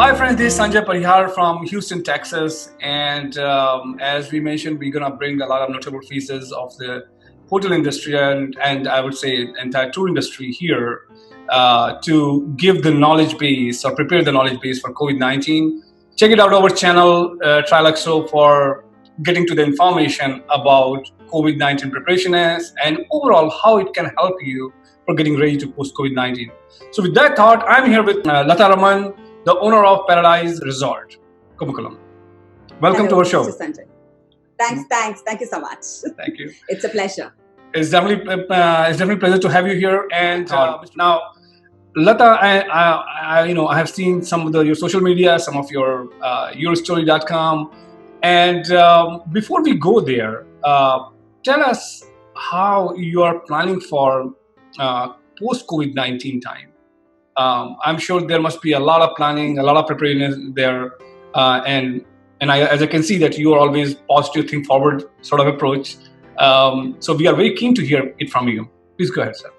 Hi friends, this is Sanjay Parihar from Houston, Texas, and as we mentioned, we're gonna bring a lot of notable faces of the hotel industry and I would say entire tour industry here to give the knowledge base or prepare the knowledge base for COVID-19. Check it out our channel Triluxo for getting to the information about COVID-19 preparedness and overall how it can help you for getting ready to post COVID-19. So with that thought, I'm here with Latha Raman, the owner of Paradise Resort, Kumbakonam. Welcome to our show. Mr. Sanjay. Thanks. Thank you so much. Thank you. It's a pleasure. It's definitely a pleasure to have you here. And now, Latha, I have seen some of your social media, some of your yourstory.com, and before we go there, tell us how you are planning for post COVID-19 time. I'm sure there must be a lot of planning, a lot of preparedness there, and as I can see that you are always positive, think forward sort of approach. So we are very keen to hear it from you. Please go ahead, sir.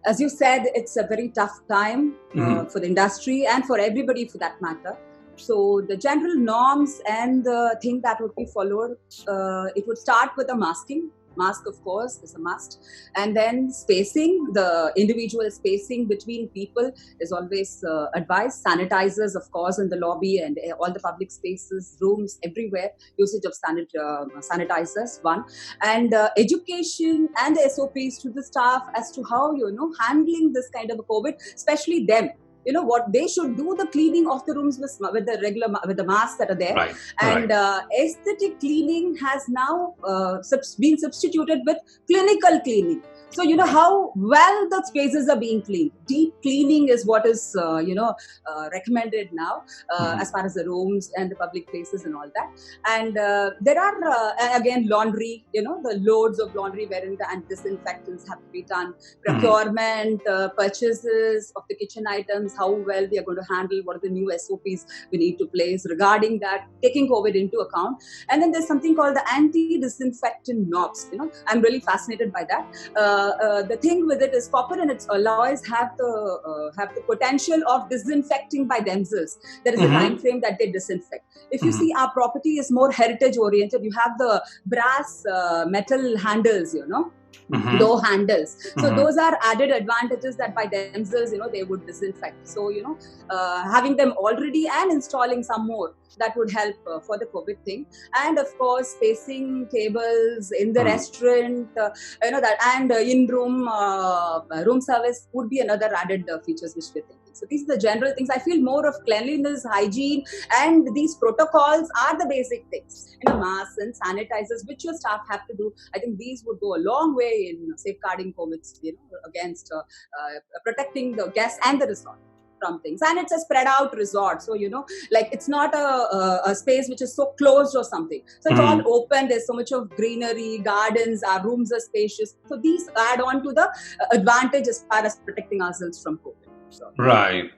As you said, it's a very tough time for the industry and for everybody for that matter. So the general norms and the thing that would be followed, it would start with a masking. Mask, of course, is a must. And then spacing, the individual spacing between people is always advised. Sanitizers, of course, in the lobby and all the public spaces, rooms, everywhere, usage of sanitizers, one. And education and the SOPs to the staff as to how, handling this kind of a COVID, especially them. What they should do, the cleaning of the rooms with the masks that are there. Right. And aesthetic cleaning has now been substituted with clinical cleaning. So, how well the spaces are being cleaned. Deep cleaning is what is, recommended now as far as the rooms and the public places and all that. And there are, again, laundry, the loads of laundry wherein the disinfectants have to be done. Procurement, purchases of the kitchen items, how well we are going to handle, what are the new SOPs we need to place regarding that, taking COVID into account. And then there's something called the anti-disinfectant knobs. I'm really fascinated by that. The thing with it is copper and its alloys have the potential of disinfecting by themselves. There is a time frame that they disinfect. If you see, our property is more heritage oriented. You have the brass metal handles, door handles. So those are added advantages that by themselves, they would disinfect. So, having them already and installing some more, that would help for the COVID thing. And of course, spacing tables in the restaurant, that and in-room room service would be another added features which we're thinking. So these are the general things. I feel more of cleanliness, hygiene, and these protocols are the basic things. Masks and sanitizers, which your staff have to do. I think these would go a long way in safeguarding COVID, against protecting the guests and the resort from things. And it's a spread out resort. So, it's not a space which is so closed or something. So it's all open. There's so much of greenery, gardens, our rooms are spacious. So these add on to the advantage as far as protecting ourselves from COVID. So, Right.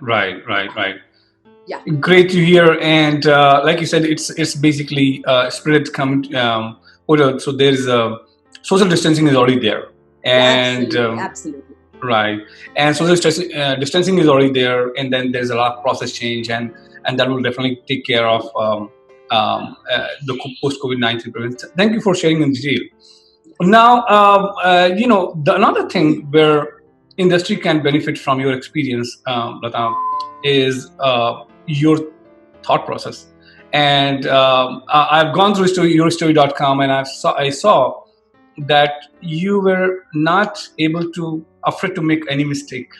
Yeah. Great to hear. And like you said, it's basically spread hotel. So there is social distancing is already there. And absolutely. Right. And social distancing is already there. And then there's a lot of process change and that will definitely take care of the post-COVID-19 prevention. Thank you for sharing in detail. Now, another thing where industry can benefit from your experience, Latha, is your thought process. And I've gone through yourstory.com and I saw that you were not afraid to make any mistake,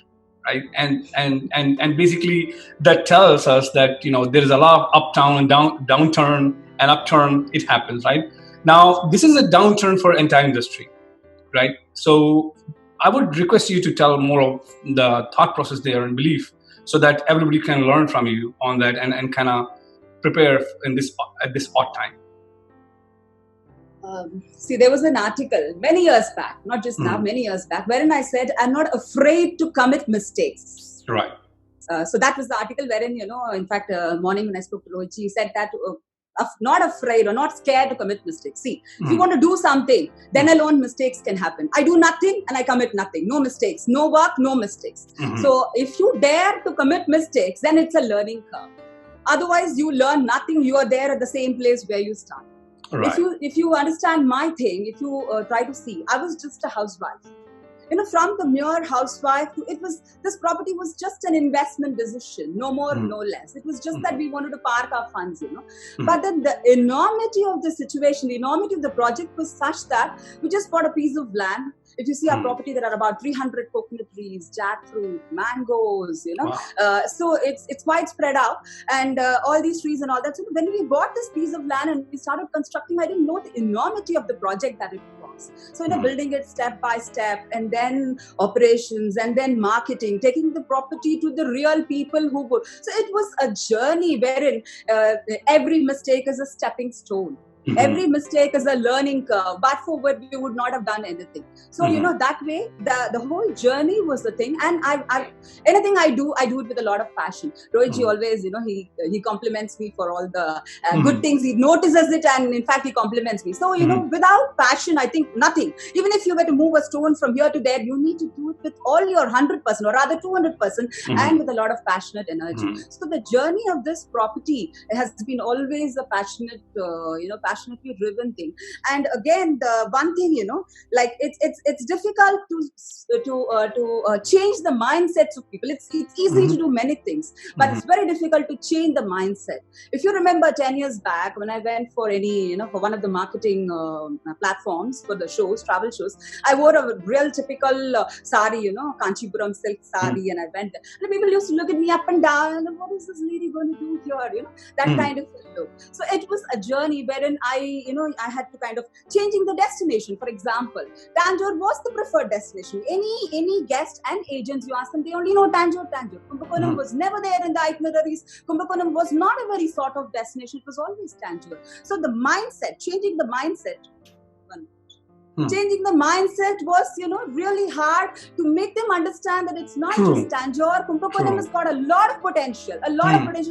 right? And basically that tells us that there is a lot of uptown and downturn and upturn. It happens, right? Now this is a downturn for entire industry, right? So I would request you to tell more of the thought process there and belief, so that everybody can learn from you on that and kind of prepare at this odd time. See, there was an article many years back, not just now, many years back, wherein I said, I'm not afraid to commit mistakes. Right. So that was the article wherein, in fact, morning when I spoke to Rohit, he said that not afraid or not scared to commit mistakes. See, if you want to do something, then alone mistakes can happen. I do nothing and I commit nothing. No mistakes. No work, no mistakes. So if you dare to commit mistakes, then it's a learning curve. Otherwise, you learn nothing. You are there at the same place where you start. Right. If you understand my thing, if you try to see, I was just a housewife. From the mere housewife to this property was just an investment decision, no more, no less. It was just that we wanted to park our funds, But then the enormity of the situation, the enormity of the project was such that we just bought a piece of land. If you see our property, there are about 300 coconut trees, jackfruit, mangoes, Wow. So it's quite spread out, and all these trees and all that. So when we bought this piece of land and we started constructing, I didn't know the enormity of the project that it was. So building it step by step, and then operations, and then marketing, taking the property to the real people who would. So it was a journey wherein every mistake is a stepping stone. Every mistake is a learning curve, but for which we would not have done anything. So that way the whole journey was the thing. And I anything I do it with a lot of passion. Rohitji always he compliments me for all the good things. He notices it, and in fact he compliments me. So without passion, I think nothing. Even if you were to move a stone from here to there, you need to do it with all your 100%, or rather 200%, and with a lot of passionate energy. So the journey of this property has been always a passionate passionately driven thing. And again, the one thing, like it's difficult to change the mindsets of people. It's easy to do many things, but it's very difficult to change the mindset. If you remember 10 years back, when I went for for one of the marketing platforms for the shows, travel shows, I wore a real typical sari, Kanchipuram silk sari, and I went there. And people used to look at me up and down, and what is this lady going to do here? That kind of look. So it was a journey wherein I had to kind of changing the destination. For example, Tanjore was the preferred destination. Any guest and agents, you ask them, they only know Tanjore. Kumbakonam was never there in the itineraries. Kumbakonam was not a very sort of destination. It was always Tanjore. So the mindset, changing the mindset. Changing the mindset was, really hard to make them understand that it's not just Tanjore. Kumbakonam has got a lot of potential,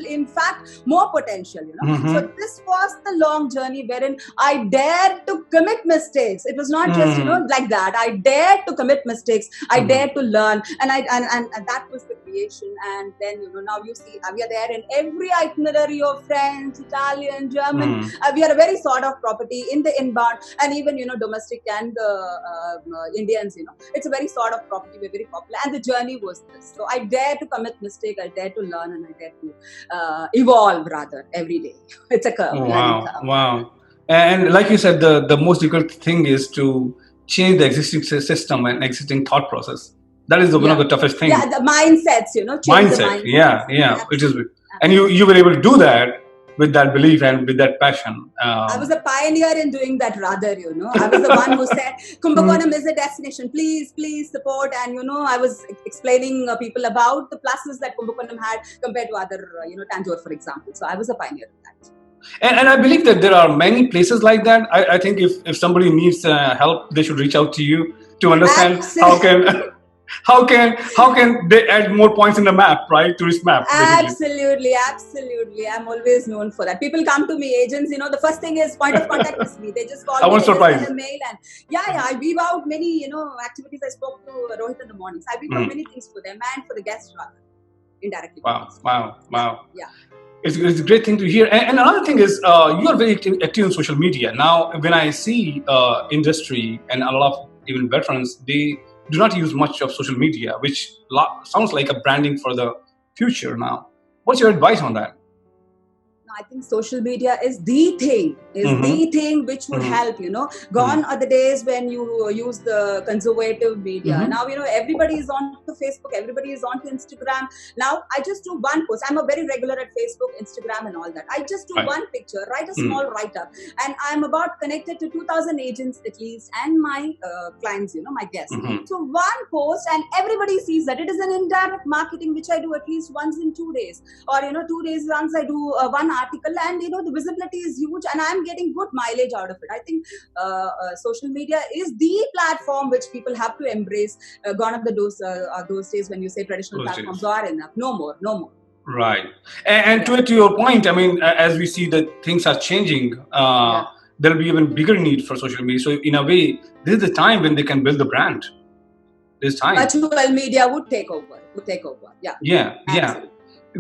in fact, more potential, So this was the long journey wherein I dared to commit mistakes. It was not just, like that. I dared to commit mistakes. I dared to learn. And that was the creation. And then, now you see, we are there in every itinerary of French, Italian, German. We are a very sort of property in the inbound, and even, domestic and the Indians, it's a very sort of property. We're very popular, and the journey was this. So I dare to commit mistake, I dare to learn, and I dare to evolve rather every day. It's a curve. Wow. And like you said, the most difficult thing is to change the existing system and existing thought process. That is one of the toughest things. Yeah, the mindsets, Mindset. Yeah. It is, and you were able to do that with that belief and with that passion. I was a pioneer in doing that rather, I was the one who said, Kumbakonam is a destination, please support. And, I was explaining people about the pluses that Kumbakonam had compared to other, Tanjore, for example. So I was a pioneer in that. And I believe that there are many places like that. I think if somebody needs help, they should reach out to you to understand how can they add more points in the map, right? Tourist map. Basically. Absolutely. I'm always known for that. People come to me, agents, the first thing is point of contact is me. They just call me, they send a mail, and I weave out many, activities. I spoke to Rohit in the mornings. I weave out many things for them and for the guests rather, indirectly. Wow. Yeah. It's a great thing to hear. And another thing is, you are very active on social media. Now, when I see industry and a lot of even veterans, they do not use much of social media, which sounds like a branding for the future now. What's your advice on that? I think social media is the thing, which would help, Gone are the days when you use the conservative media. Now, everybody is on to Facebook, everybody is on to Instagram. Now, I just do one post. I'm a very regular at Facebook, Instagram and all that. I just do one picture, write a small write-up. And I'm about connected to 2,000 agents at least and my clients, my guests. So one post and everybody sees that. It is an indirect marketing, which I do at least once in 2 days. Or, 2 days once I do one article, and the visibility is huge, and I'm getting good mileage out of it. I think social media is the platform which people have to embrace. Gone are those days when you say traditional platforms are enough. No more. Right. And to your point, I mean, as we see that things are changing, there'll be even bigger need for social media. So in a way, this is the time when they can build the brand. This time. Virtual media would take over. Yeah. Yeah. Absolutely.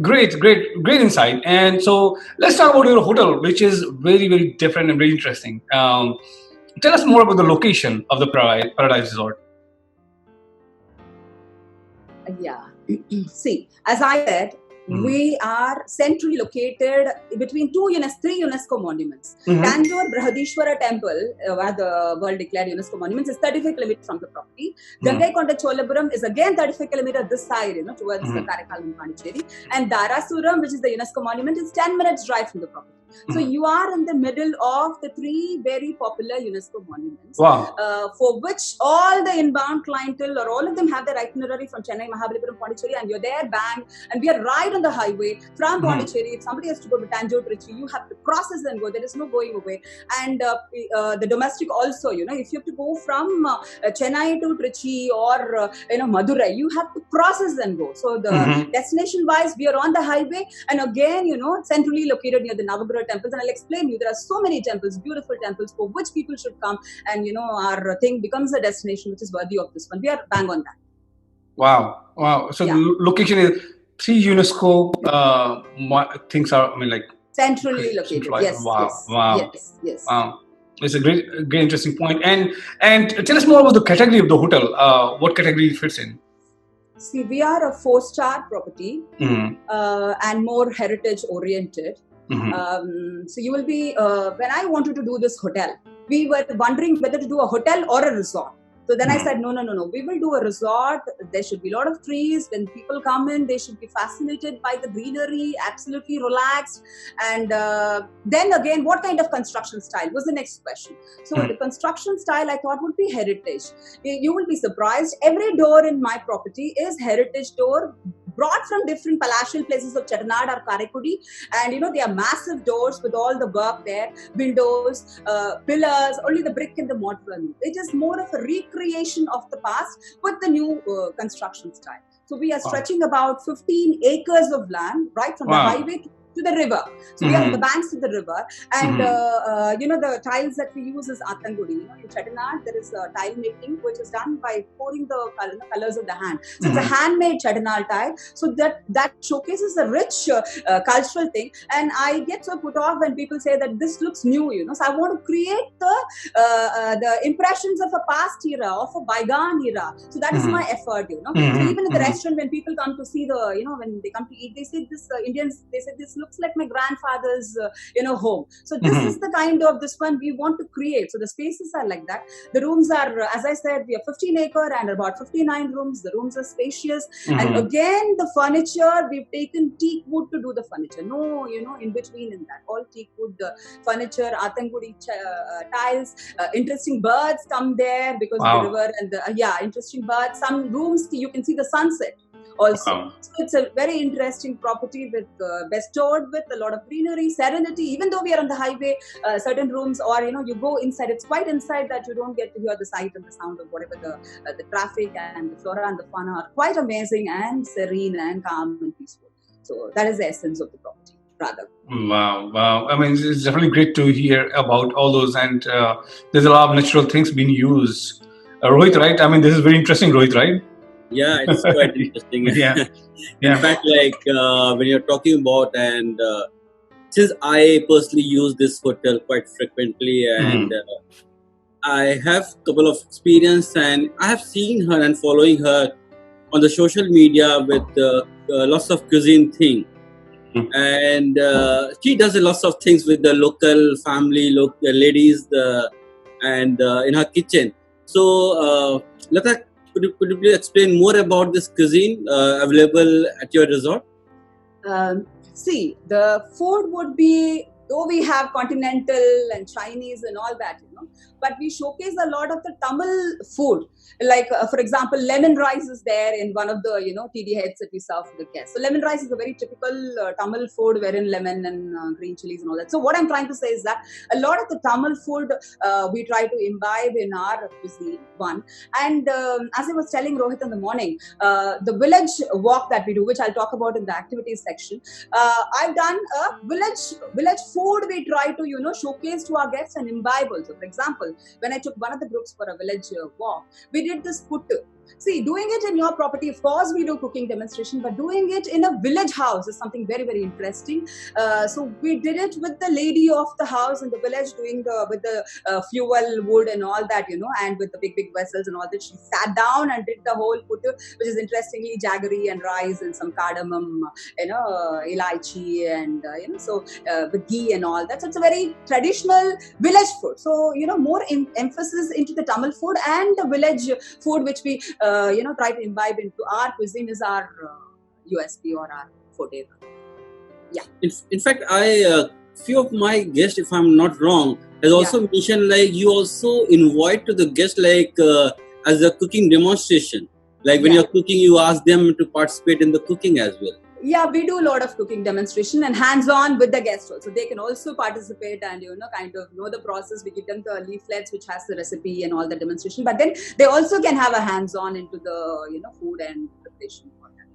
Great insight. And so let's talk about your hotel, which is very, very different and very interesting. Tell us more about the location of the Paradise Resort. Yeah. See, as I said, we are centrally located between three UNESCO monuments. Tanjore Brihadishwara Temple, where the world declared UNESCO monuments, is 35 kilometers from the property. Gangaikonda Cholapuram is again 35 kilometers this side, towards the Karaikal and Pondicherry. And Darasuram, which is the UNESCO monument, is 10 minutes drive from the property. So you are in the middle of the three very popular UNESCO monuments, for which all the inbound clientele or all of them have their itinerary from Chennai, Mahabalipuram, Pondicherry, and you're there, bang, and we are right on the highway from Pondicherry. If somebody has to go to Tanjore, Trichy, you have to process and go. There is no going away. And the domestic also, if you have to go from Chennai to Trichy or Madurai, you have to process and go. So the destination-wise, we are on the highway, and again, centrally located near the Navagraha temples. And I'll explain you, there are so many temples, beautiful temples, for which people should come, and our thing becomes a destination which is worthy of this one. We are bang on that. Wow. So the location is 3 UNESCO things are, centrally located. Yes. Wow. It's a great interesting point. And tell us more about the category of the hotel. What category it fits in? See, we are a 4-star property and more heritage oriented. So you will be, when I wanted to do this hotel, we were wondering whether to do a hotel or a resort. So then I said, no, we will do a resort. There should be a lot of trees. When people come in, they should be fascinated by the greenery, absolutely relaxed. And then again, what kind of construction style was the next question. So the construction style I thought would be heritage. You will be surprised. Every door in my property is heritage door, brought from different palatial places of Chettinad or Karaikudi, and they are massive doors with all the work there, windows, pillars, only the brick and the mortar. It is more of a recreation of the past with the new construction style. So we are stretching about 15 acres of land right from the highway to the river. So we are on the banks of the river, and the tiles that we use is Atangudi. In Chettinad, there is tile making which is done by pouring the colors of the hand. So it's a handmade Chettinad tile. So that showcases a rich cultural thing, and I get so put off when people say that this looks new. So I want to create the impressions of a past era, of a bygone era. So that is my effort. So even in the restaurant, when people come to see when they come to eat, they say this Indians. They say this looks like my grandfather's home. So this is the kind of this one we want to create. So the spaces are like that. The rooms are, as I said, we are 15 acre and about 59 rooms. The rooms are spacious, and again the furniture, we've taken teak wood to do the furniture. No, in between in that, all teak wood furniture, Atangudi tiles. Interesting birds come there because of the river, and interesting birds. Some rooms you can see the sunset also. So it's a very interesting property with bestowed with a lot of greenery, serenity. Even though we are on the highway, certain rooms, or you go inside, it's quite inside that you don't get to hear the sight and the sound of whatever the traffic, and the flora and the fauna are quite amazing and serene and calm and peaceful. So that is the essence of the property, rather. Wow. I mean, it's definitely great to hear about all those, and there's a lot of natural things being used. Rohit, right? I mean, this is very interesting, Rohit, right? Yeah, it's quite interesting. In fact, when you're talking about, and since I personally use this hotel quite frequently, and I have a couple of experience, and I have seen her and following her on the social media with lots of cuisine thing. And she does a lot of things with the local family, local ladies, and in her kitchen. So, Latha, could you please explain more about this cuisine available at your resort? See, the food would be though we have continental and Chinese and all that, but we showcase a lot of the Tamil food. Like, for example, lemon rice is there in one of the, TD heads that we serve for the guests. So lemon rice is a very typical Tamil food wherein lemon and green chilies and all that. So what I'm trying to say is that a lot of the Tamil food we try to imbibe in our cuisine, one. And as I was telling Rohit in the morning, the village walk that we do, which I'll talk about in the activities section, I've done a village food we try to, showcase to our guests and imbibe also. For example, when I took one of the groups for a village walk, we did this puttu. See, doing it in your property, of course, we do cooking demonstration, but doing it in a village house is something very, very interesting. So we did it with the lady of the house in the village, doing with the fuel, wood and all that, and with the big vessels and all that. She sat down and did the whole puttu, which is interestingly jaggery and rice and some cardamom, elaichi and, with ghee and all that. So it's a very traditional village food. So, more emphasis into the Tamil food and the village food, which we try to imbibe into our cuisine is our USP or our forte. Yeah. In fact, few of my guests, if I'm not wrong, has also mentioned like you also invite to the guest as a cooking demonstration. Like when you're cooking, you ask them to participate in the cooking as well. Yeah, we do a lot of cooking demonstration and hands-on with the guests also. They can also participate and, kind of know the process. We give them the leaflets which has the recipe and all the demonstration. But then they also can have a hands-on into the, food and preparation for that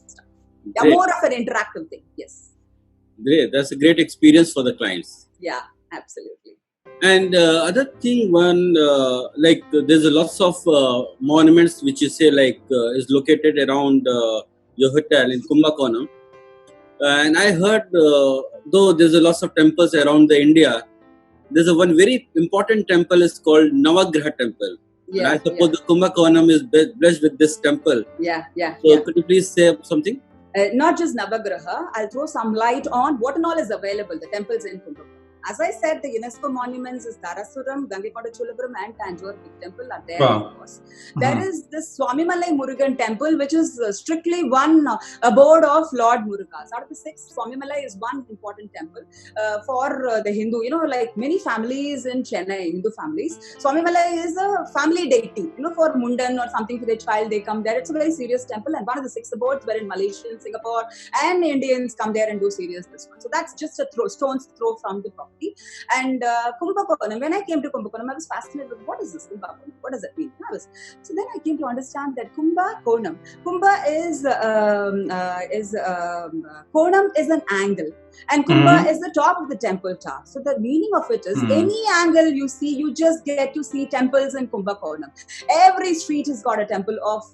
stuff. Yeah, more of an interactive thing. Yes. Great. That's a great experience for the clients. Yeah, absolutely. And other thing, there's a lots of monuments which you say is located around your hotel in Kumbakonam. And I heard, though there's a lots of temples around the India, there's one very important temple is called Navagraha temple. Yeah, and I suppose the Kumbakonam is blessed with this temple. So could you please say something? Not just Navagraha, I'll throw some light on what and all is available, the temples in Kumbakonam. As I said, the UNESCO monuments is Tarasuram, Gangekonda Cholapuram and Tanjore Big Temple are there, of course. There is this Swamimalai Murugan temple, which is strictly one abode of Lord Murugas. Out of the 6, Swamimalai is one important temple for the Hindu. Like many families in Chennai, Hindu families, Swamimalai is a family deity. For Mundan or something for their child, they come there. It's a very serious temple, and one of the 6 abodes wherein Malaysians, Singapore and Indians come there and do serious this one. So that's just a stone's throw from the property. And Kumbakonam, when I came to Kumbakonam, I was fascinated with what is this Kumbakonam? What does it mean? So then I came to understand that Kumbakonam, Konam is an angle. And Kumba is the top of the temple tower. So the meaning of it is any angle you see, you just get to see temples in Kumbakonam. Every street has got a temple of,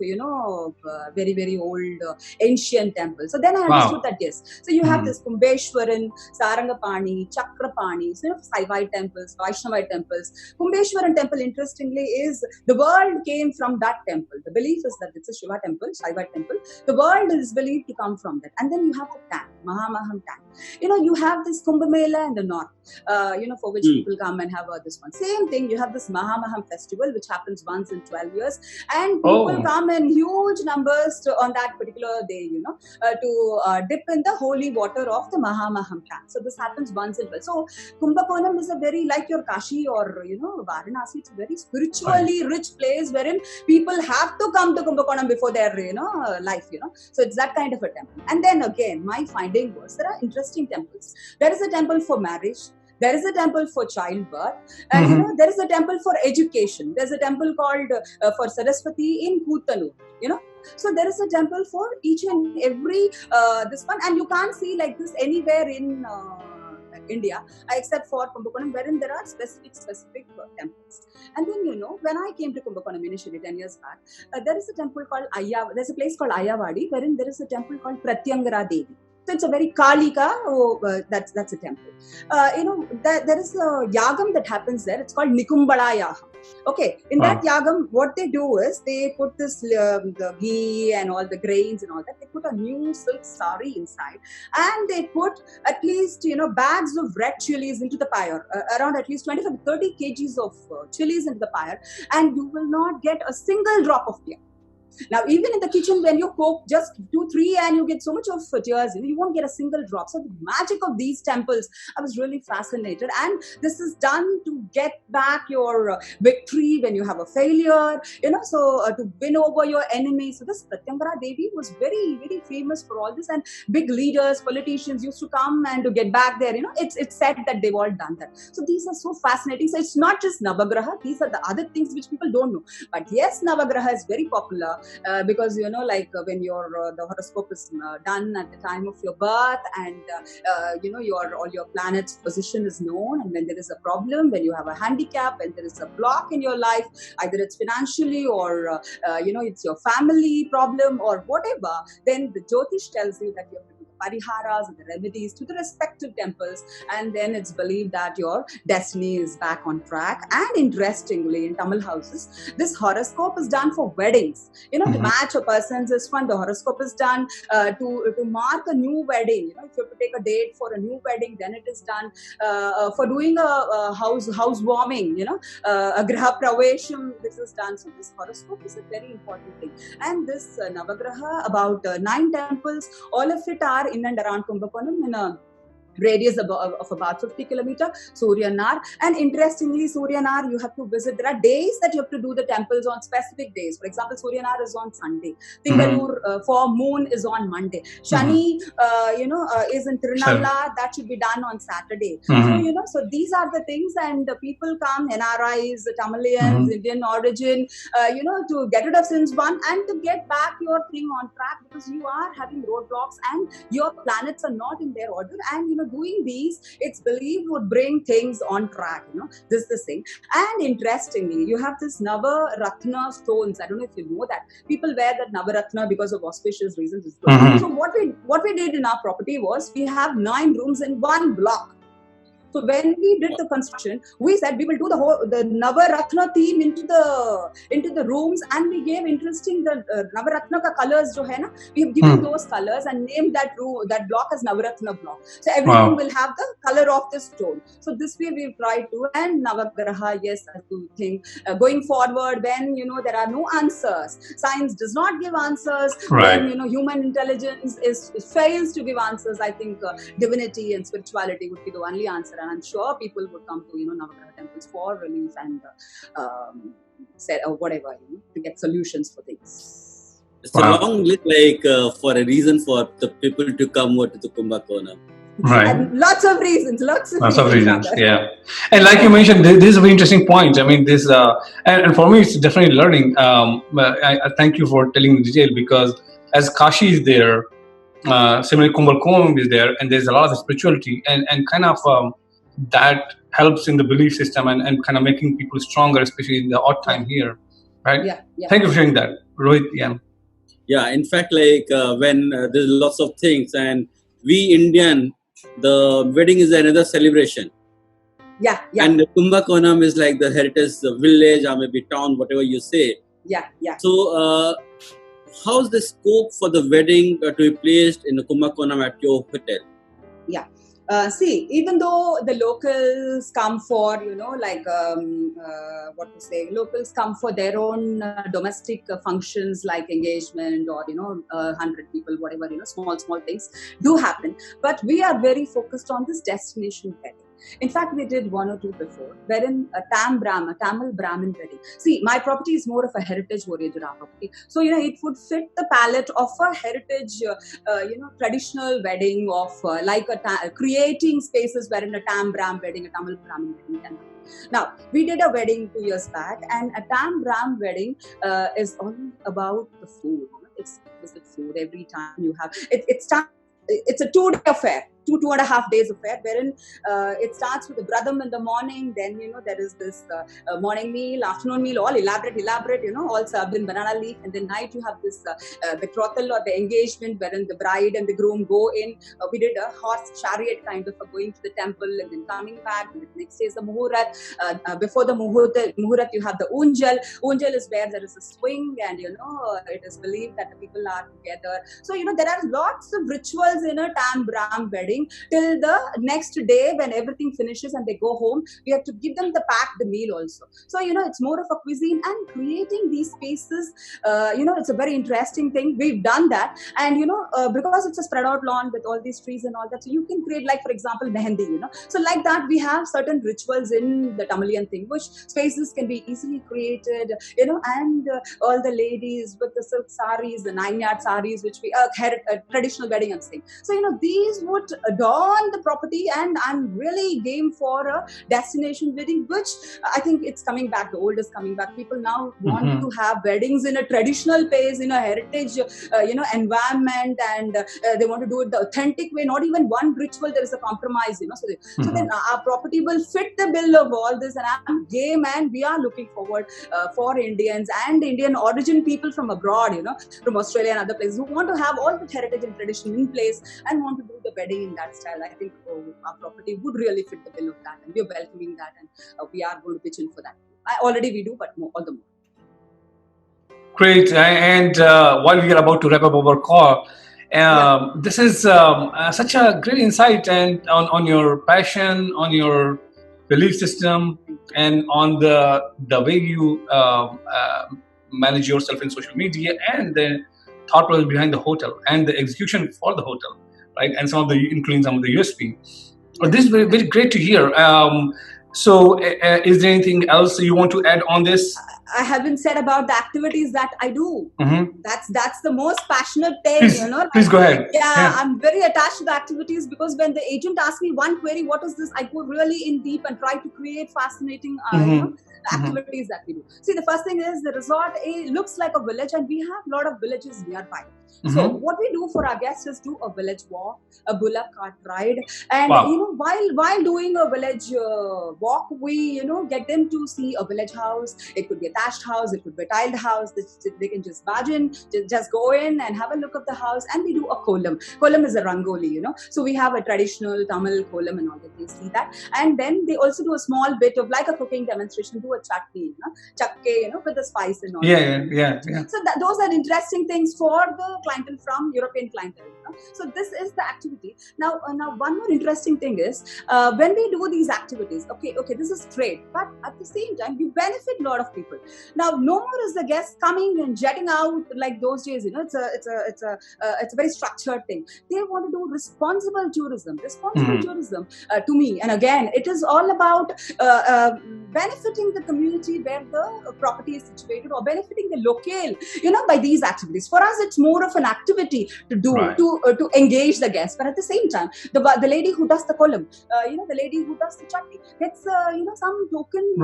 very, very old, ancient temple. So then I understood that, yes. So you have this Kumbeshwaran, Sarangapani, Chakrapani, Saivite temples, Vaishnavite temples. Kumbeshwaran temple, interestingly, is the world came from that temple. The belief is that it's a Shiva temple, Saivite temple. The world is believed to come from that. And then you have the tank, Mahamaham tank. You have this Kumbh Mela in the north, for which people come and have this one. Same thing, you have this Mahamaham festival, which happens once in 12 years. And people come in huge numbers on that particular day, to dip in the holy water of the Mahamaham tank. So this happens once in 12. So Kumbakonam is a very, like your Kashi or, Varanasi, it's a very spiritually rich place wherein people have to come to Kumbakonam before their, life, So it's that kind of a temple. And then again, my finding was there are interesting temples. There is a temple for marriage. There is a temple for childbirth. And there is a temple for education. There's a temple called for Saraswati in Kutanu. So there is a temple for each and every this one. And you can't see like this anywhere in India, except for Kumbakonam, wherein there are specific temples. And then, when I came to Kumbakonam initially 10 years back, there is a temple called there's a place called Ayavadi, wherein there is a temple called Pratyangara Devi. So it's a very Kalika, that's a temple. There is a yagam that happens there. It's called Nikumbala Yagam. Okay, in that yagam, what they do is they put this the ghee and all the grains and all that. They put a new silk sari inside, and they put at least bags of red chilies into the pyre, around at least 25 to 30 kgs of chilies into the pyre, and you will not get a single drop of beer. Now, even in the kitchen, when you cook just 2-3 and you get so much of tears, you won't get a single drop. So the magic of these temples, I was really fascinated. And this is done to get back your victory when you have a failure, so to win over your enemy. So this Pratyangara Devi was very, very famous for all this. And big leaders, politicians used to come and to get back there. It's said that they've all done that. So these are so fascinating. So it's not just Navagraha. These are the other things which people don't know. But yes, Navagraha is very popular because, when the horoscope is done at the time of your birth, and, all your planets' position is known. And when there is a problem, when you have a handicap, when there is a block in your life, either it's financially or, it's your family problem or whatever, then the Jyotish tells you that you have to do the pariharas and the remedies to the respective temples, and then it's believed that your destiny is back on track. And interestingly, in Tamil houses, this horoscope is done for weddings. To match a person's is fun. The horoscope is done to mark a new wedding. If you have to take a date for a new wedding, then it is done for doing a housewarming. A griha pravesham. This is done. So this horoscope is a very important thing. And this Navagraha, about 9 temples, all of it are in and around Kumbakonam in a radius of about 50 kilometers, Suryanar. And interestingly, Suryanar, you have to visit. There are days that you have to do the temples on specific days. For example, Suryanar is on Sunday. Tingalur for moon is on Monday. Shani, is in Tirunalla. That should be done on Saturday. So these are the things, and people come, NRIs, Tamilians, Indian origin, to get rid of sins one and to get back your thing on track, because you are having roadblocks and your planets are not in their order. And, doing these, it's believed would bring things on track. This is the thing. And interestingly, you have this Navaratna stones. I don't know if you know that. People wear that Navaratna because of auspicious reasons. So what we did in our property was, we have 9 rooms in one block. So when we did the construction, we said we will do the Navaratna theme into the rooms, and we gave interesting the Navaratna ka colors jo hai na, we have given those colors and named that block as Navaratna block. So every room will have the color of the stone. So this way we've tried to. And Navagraha, yes, I do think going forward, when there are no answers, science does not give answers, when human intelligence fails to give answers, I think divinity and spirituality would be the only answer. And I'm sure people would come to Navagraha temples for relief and whatever, to get solutions for things. It's a long list, for a reason for the people to come to the Kumbakonam. Right. And lots of reasons. Yeah. And like you mentioned, this is a very interesting point. I mean, this and for me, it's definitely learning. I thank you for telling the detail, because as Kashi is there, similarly Kumbakonam is there, and there's a lot of spirituality and kind of that helps in the belief system and kind of making people stronger, especially in the odd time here, right? Yeah. Thank you for sharing that, Rohit. Yeah, in fact, when there's lots of things, and we Indian, the wedding is another celebration. Yeah. And the Kumbakonam is like the heritage village or maybe town, whatever you say. Yeah. So, how's the scope for the wedding to be placed in the Kumbakonam at your hotel? Yeah. See, even though the locals come for, locals come for their own domestic functions like engagement or, 100 people, whatever, small things do happen. But we are very focused on this destination wedding. In fact, we did 1 or 2 before, wherein a Tamil Brahmin wedding. See, my property is more of a heritage-oriented property. So, it would fit the palette of a heritage, traditional wedding of creating spaces wherein a Tamil Brahmin wedding can happen. Now, we did a wedding 2 years back, and a Tamil Brahmin wedding is all about the food. It's the food every time you have. It's a 2-day affair. 2.5 days affair, wherein it starts with the bradam in the morning, then there is this morning meal, afternoon meal, all elaborate, all served in banana leaf, and then night you have this betrothal or the engagement, wherein the bride and the groom go in. We did a horse chariot kind of going to the temple and then coming back, and the next day is the muhurat. Before the muhurat you have the unjal. Unjal is where there is a swing, and it is believed that the people are together. So there are lots of rituals in a Tam Brahmin wedding, cooking till the next day when everything finishes and they go home. We have to give them the meal also. So, it's more of a cuisine, and creating these spaces, it's a very interesting thing. We've done that. And, because it's a spread out lawn with all these trees and all that, so you can create, like, for example, mehendi, So like that, we have certain rituals in the Tamilian thing, which spaces can be easily created, and all the ladies with the silk saris, the 9-yard saris, which we traditional wedding, I'm saying. So, these would adorn the property, and I'm really game for a destination wedding, which I think it's coming back. The old is coming back. People now want to have weddings in a traditional pace, in a heritage, environment, and they want to do it the authentic way. Not even one ritual there is a compromise, So then our property will fit the bill of all this, and I'm game, and we are looking forward for Indians and Indian origin people from abroad, from Australia and other places who want to have all the heritage and tradition in place and want to do the wedding in that style. I think our property would really fit the bill of that, and we are welcoming that, and we are going to pitch in for that. Already we do, but all the more. Great. And while we are about to wrap up our call, this is such a great insight and on your passion, on your belief system, and on the way you manage yourself in social media, and the thought process behind the hotel and the execution for the hotel, right? And including some of the USP. This is very, very great to hear. So, is there anything else you want to add on this? I haven't said about the activities that I do. That's the most passionate thing, Please go ahead. Yeah, I'm very attached to the activities, because when the agent asks me one query, what is this? I go really in deep and try to create fascinating activities that we do. See, the first thing is the resort looks like a village, and we have a lot of villages nearby. So what we do for our guests is do a village walk, a bullock cart ride, and while doing a village walk, we get them to see a village house. It could be a thatched house, it could be a tiled house. They can just barge in, just go in and have a look of the house, and we do a kolam. Kolam is a rangoli, So we have a traditional Tamil kolam and all that. They see that, and then they also do a small bit of like a cooking demonstration, do a chutney, chakke, with the spice and all. Yeah. So those are interesting things for the clientele from European clientele. So this is the activity. Now one more interesting thing is when we do these activities, okay, this is great, but at the same time you benefit a lot of people. Now no more is the guests coming and jetting out like those days. It's a very structured thing. They want to do responsible tourism. Tourism to me, and again, it is all about benefiting the community where the property is situated, or benefiting the local, by these activities. For us, it's more of an activity to do, to engage the guests. But at the same time, the lady who does the kolam, the lady who does the chutney gets, some token,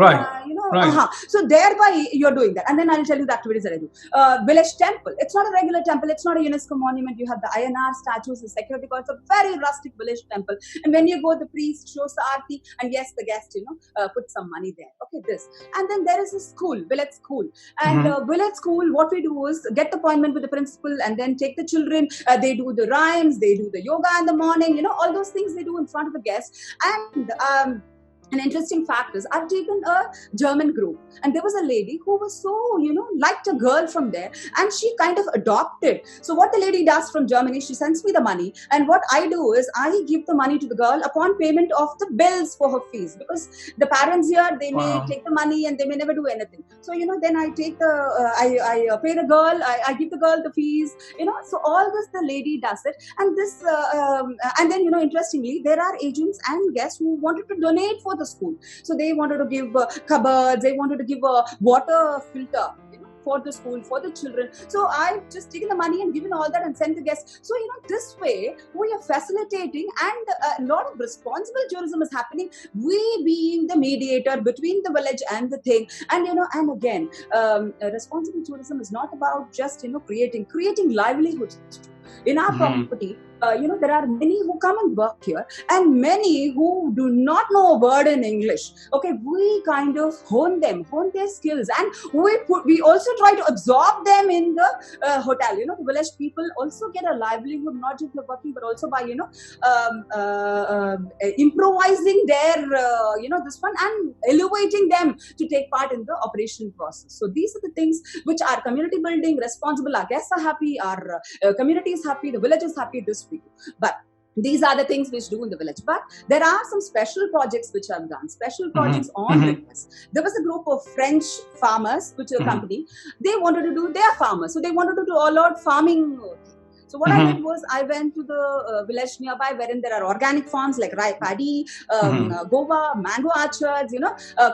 So thereby you're doing that. And then I'll tell you the activities that I do. Village temple. It's not a regular temple. It's not a UNESCO monument. You have the INR statues, the security guards. It's a very rustic village temple. And when you go, the priest shows the aarti, and yes, the guest, put some money there. Okay, this. And then there is a school, village school. And village school, what we do is get the appointment with the principal, and then take the children. They do the rhymes, they do the yoga in the morning, all those things they do in front of the guests. And an interesting fact is, I've taken a German group, and there was a lady who was so, liked a girl from there, and she kind of adopted. So what the lady does from Germany, she sends me the money, and what I do is I give the money to the girl upon payment of the bills for her fees, because the parents here, they may take the money and they may never do anything. So, then I take I pay the girl, I give the girl the fees, so all this the lady does it. And this, and then, interestingly, there are agents and guests who wanted to donate for the school. So they wanted to give cupboards, they wanted to give a water filter for the school, for the children. So I've just taken the money and given all that and sent the guests. So, this way we are facilitating, and a lot of responsible tourism is happening. We being the mediator between the village and the thing. And, and again, responsible tourism is not about just, creating livelihoods. In our property, there are many who come and work here, and many who do not know a word in English. Okay, we kind of hone their skills, and we also try to absorb them in the hotel. The village people also get a livelihood, not just by working, but also by improvising their this one, and elevating them to take part in the operation process. So these are the things which are community building, responsible. Our guests are happy, our community is happy, the village is happy. This we do. But These are the things which do in the village. But there are some special projects which I've done, special projects on request. There was a group of French farmers, which is a company. They wanted to do, they are farmers, so they wanted to do all out farming. So what I did was I went to the village nearby wherein there are organic farms like paddy, guava, mango orchards,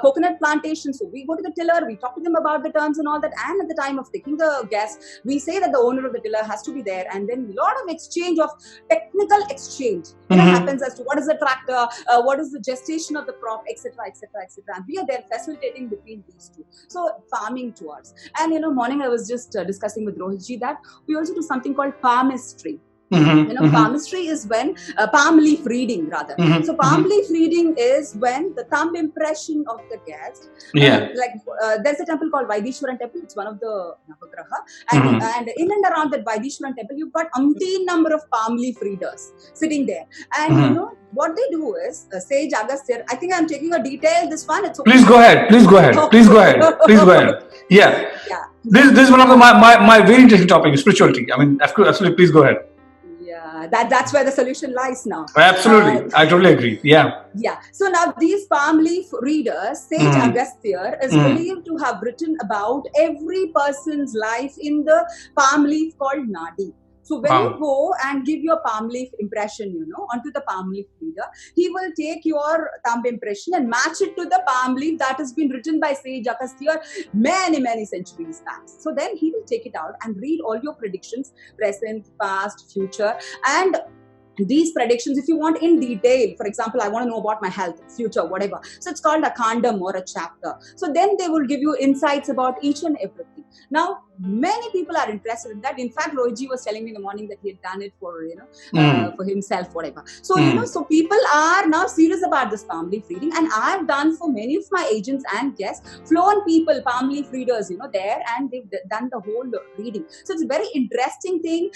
coconut plantations. So we go to the tiller, we talk to them about the terms and all that. And at the time of taking the gas, we say that the owner of the tiller has to be there. And then a lot of exchange of technical exchange happens as to what is the tractor, what is the gestation of the crop, etc., etc., etc. And we are there facilitating between these two. So farming tours. And morning I was just discussing with Rohitji that we also do something called palmistry. Palmistry is when palm leaf reading rather. So palm leaf reading is when the thumb impression of the guest. There's a temple called Vaidishwaran temple. It's one of the Navagraha, and in and around that Vaidishwaran temple, you've got umpteen number of palm leaf readers sitting there. And what they do is sage Agastya. I think I'm taking a detail. This one. It's okay. Please go ahead. Please go ahead. Please go ahead. Please go ahead. Yeah. This is one of my very interesting topics, spirituality. I mean, absolutely. Please go ahead. That's where the solution lies now. Absolutely. I totally agree. Yeah. So now these palm leaf readers, Sage Agastya is believed to have written about every person's life in the palm leaf called Nadi. So when you go and give your palm leaf impression, onto the palm leaf reader, he will take your thumb impression and match it to the palm leaf that has been written by Sage Agastya many, many centuries back. So then he will take it out and read all your predictions, present, past, future, and these predictions, if you want in detail, for example, I want to know about my health, future, whatever. So it's called a kandam or a chapter. So then they will give you insights about each and everything. Now, many people are interested in that. In fact, Rohitji was telling me in the morning that he had done it for, for himself, whatever. So, so people are now serious about this palm leaf reading. And I've done for many of my agents and guests, flown people, palm leaf readers, there, and they've done the whole reading. So it's a very interesting thing.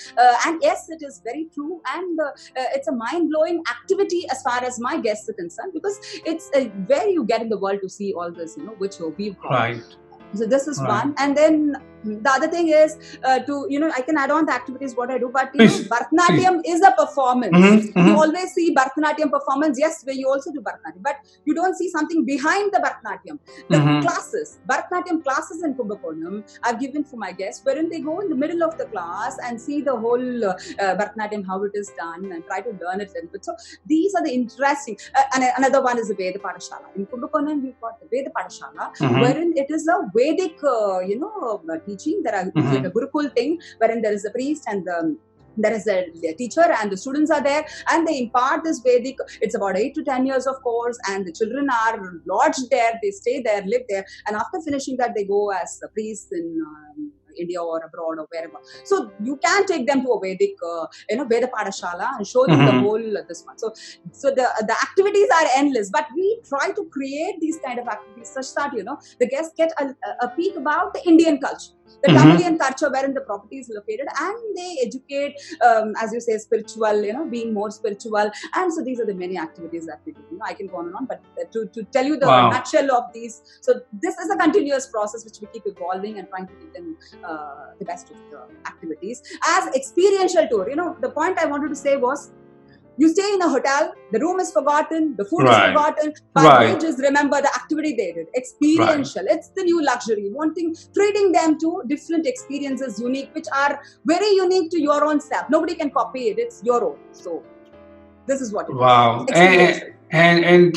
And yes, it is very true. And it's a mind-blowing activity as far as my guests are concerned, because it's where you get in the world to see all this, which we've got. Right. So this is one. And then the other thing is I can add on the activities what I do, but Bharatanatyam is a performance. You always see Bharatanatyam performance. Yes, where you also do Bharatanatyam, but you don't see something behind the Bharatanatyam. The classes, Bharatanatyam classes in Kumbakonam, I've given for my guests, wherein they go in the middle of the class and see the whole Bharatanatyam, how it is done, and try to learn it a little bit. So these are the interesting. And another one is the Veda Padashala. In Kumbakonam, we've got the Veda Padashala, wherein it is a Vedic, teaching. There are like a Gurukul thing, wherein there is a priest and there is a teacher and the students are there and they impart this Vedic. It's about 8 to 10 years of course, and the children are lodged there, they stay there, live there, and after finishing that they go as a priest in India or abroad or wherever. So you can take them to a Vedic, Veda Padashala and show them the whole this one. So the activities are endless, but we try to create these kind of activities such that the guests get a peek about the Indian culture, the Tamilian culture wherein the property is located, and they educate, as you say, spiritual, being more spiritual. And so these are the many activities that we do. I can go on and on, but to tell you the nutshell of these. So this is a continuous process which we keep evolving and trying to give them the best of the activities. As experiential tour, the point I wanted to say was, you stay in a hotel, the room is forgotten, the food is forgotten, but you just remember the activity they did. Experiential. It's the new luxury. Treating them to different experiences, unique, which are very unique to your own self. Nobody can copy it. It's your own. So this is what it is. Wow. And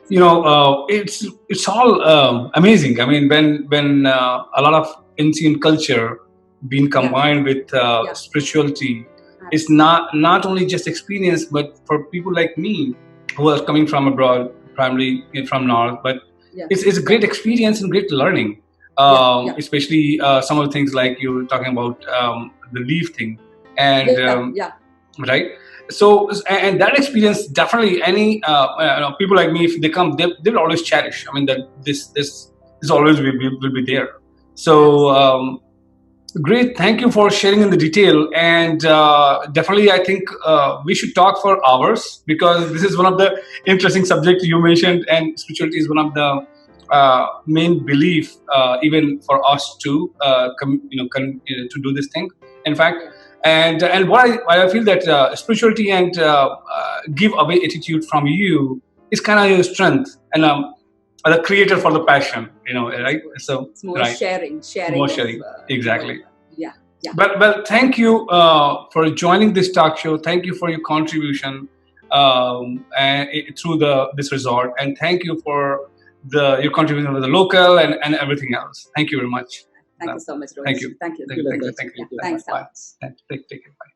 it's all amazing. I mean, when a lot of ancient culture being combined with spirituality, it's not only just experience, but for people like me who are coming from abroad, primarily from North, but it's a great experience and great learning, especially some of the things like you were talking about, the leaf thing, and right. So, and that experience, definitely any people like me, if they come, they will always cherish. I mean, that this always will be there. So great, thank you for sharing in the detail, and definitely I think we should talk for hours, because this is one of the interesting subjects you mentioned, and spirituality is one of the main belief even for us to to do this thing. In fact, And what I feel that spirituality and give away attitude from you is kind of your strength, and the creator for the passion, right? So it's more right. sharing More of, sharing, exactly. Yeah. Well, thank you for joining this talk show. Thank you for your contribution through this resort, and thank you for your contribution with the local and everything else. Thank you very much. Thank you so much, Rohit. Thank you. Thank you. Thank you. Thanks so much. Take care. Bye.